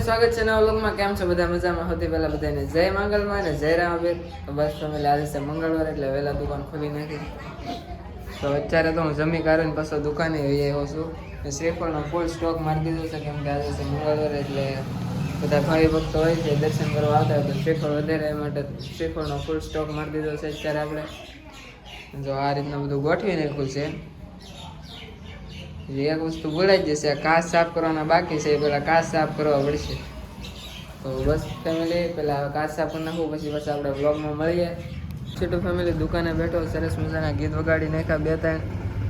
સ્વાગત છે નવા વ્લોગમાં. કેમ છો બધા? મજામાં? સૌથી પહેલા બધાને જય મંગલમાં અને જય રામાબેન. તો બસ ફેમિલી, આજે છે મંગળવાર એટલે વહેલા દુકાન ખોલી નાખી. તો અત્યારે તો હું જમી કાઢીને પાછો દુકાને આવ્યો છું. શ્રીફળનો ફૂલ સ્ટોક મારી દીધો છે, કેમ કે આજે છે મંગળવાર એટલે બધા ભાઈ ભક્તો હોય છે દર્શન કરવા આવતા હોય તો શ્રીફળ વધારે એ માટે શ્રીફળનો ફૂલ સ્ટોક મારી દીધો છે. અત્યારે આપણે જો આ રીતના બધું ગોઠવી નાખ્યું છે. એક વસ્તુ બોલાઈ જશે, કાચ સાફ કરવાના બાકી છે, પેલા કાચ સાફ કરવા પડશે. તો બસ ફેમિલી, પેલા કાચ સાફ કરી નાખવું, પછી આપણે વ્લોગમાં મળીએ. છોટું ફેમિલી દુકાને બેઠો, સરસ મજાના ગીત વગાડી નાખ્યા 2-3,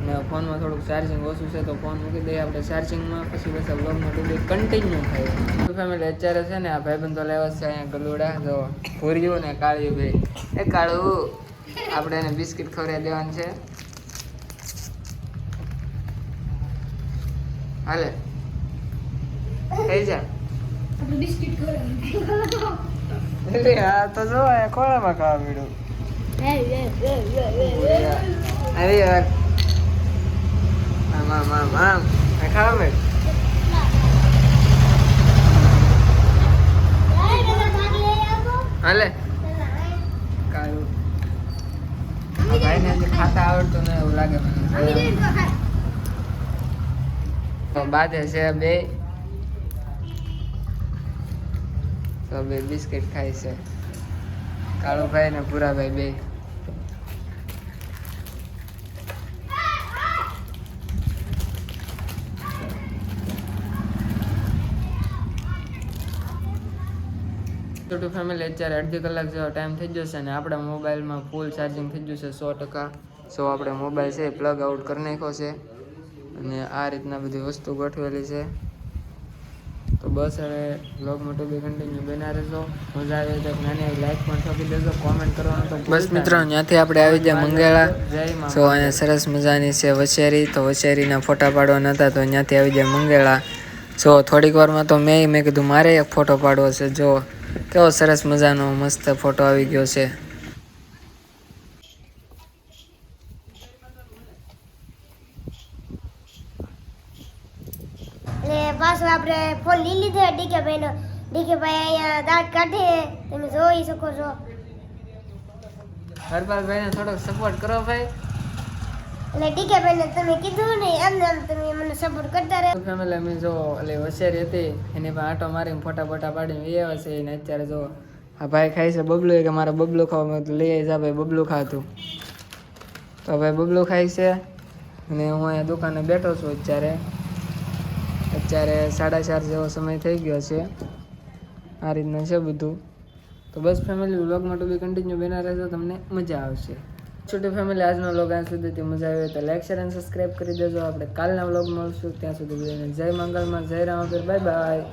અને ફોનમાં થોડુંક ચાર્જિંગ ઓછું છે તો ફોન મૂકી દઈએ આપણે ચાર્જિંગમાં, પછી વ્લોગમાં ડૂબી કન્ટિન્યુ થાય. તો ફેમિલી અત્યારે છે ને આ ભાઈબંધો લેવા છે અહીંયા ગલુડા, જો ભૂર્યું ને કાળ્યું બે. એ કાળું, આપણે એને બિસ્કિટ ખવડાવી દેવાનું છે. હાલે થઈ જા બિસ્કિટ ખવડાવી. હા તો જો ખોળામાં ખાવા મળ્યું. અરે યાર આમ ખાવા મળ્યું. હાલે કાળું ભાઈને ખાતા આવડતું ને એવું લાગે મને. બાદે છે બે, તો બે બિસ્કિટ ખાય છે, કાળુભાઈ ને ભૂરાભાઈ બે. છોટું ફેમિલી અત્યારે અડધી કલાક જેવો ટાઈમ થઈ જશે ને આપણા મોબાઈલમાં ફૂલ ચાર્જિંગ થઈ જશે 100%. સો આપણે મોબાઈલ છે પ્લગ આઉટ કરી નાખ્યો છે, અને આ રીતના બધી વસ્તુ ગોઠવેલી છે. તો બસ હવે વ્લોગમાં તો બી કન્ટિન્યુ બના રહેજો. મજા આવે તો નાની એવી લાઈક પણ ઠોકી દેજો, કોમેન્ટ કરવાનું તો બસ મિત્રો. ત્યાંથી આપણે આવી ગયા મંગેળા. તો અહીંયા સરસ મજાની છે વસેરી, તો વસેરીના ફોટા પાડવાના હતા તો ત્યાંથી આવી ગયા મંગેળા. જો થોડીક વારમાં તો મેં કીધું મારે એક ફોટો પાડવો છે. જો કેવો સરસ મજાનો મસ્ત ફોટો આવી ગયો છે. અને પાછો આપણે ફોન લઈ લીધો ડીકેભાઈનો. ડીકેભાઈ અહીંયા દાંત કાઢે, તમે જોઈ શકો છો. હરપાલભાઈને થોડોક સપોર્ટ કરો ભાઈ. એટલે ડીકેભાઈને તમે કીધું ને એમ તમે મને સપોર્ટ કરતા રહો. ફેમિલી અમે જો એટલે વસેરી હતી એની પર આંટો મારીને ફોટા પાડીને એ આવે છે. અને અત્યારે જો આ ભાઈ ખાય છે બબલું, કે મારે બબલું ખાવા, લઈ આવી જા ભાઈ બબલું ખાતું. તો ભાઈ બબલું ખાય છે, અને હું અહીંયા દુકાને બેઠો છું. અત્યારે 4:30 જેવો સમય થઈ ગયો છે. આ રીતના છે બધું. તો બસ ફેમિલી વ્લોગમાં તો બી કન્ટિન્યુ બના રહેજો, તમને મજા આવશે. છોટી ફેમિલી આજનો વ્લોગ આ સુધીથી મજા આવે તો લાઈક શેર અને સબસ્ક્રાઈબ કરી દેજો. આપણે કાલના વ્લોગ મળશું, ત્યાં સુધી બધાને જય મંગલમાં, જય રામાપીર, બાય બાય.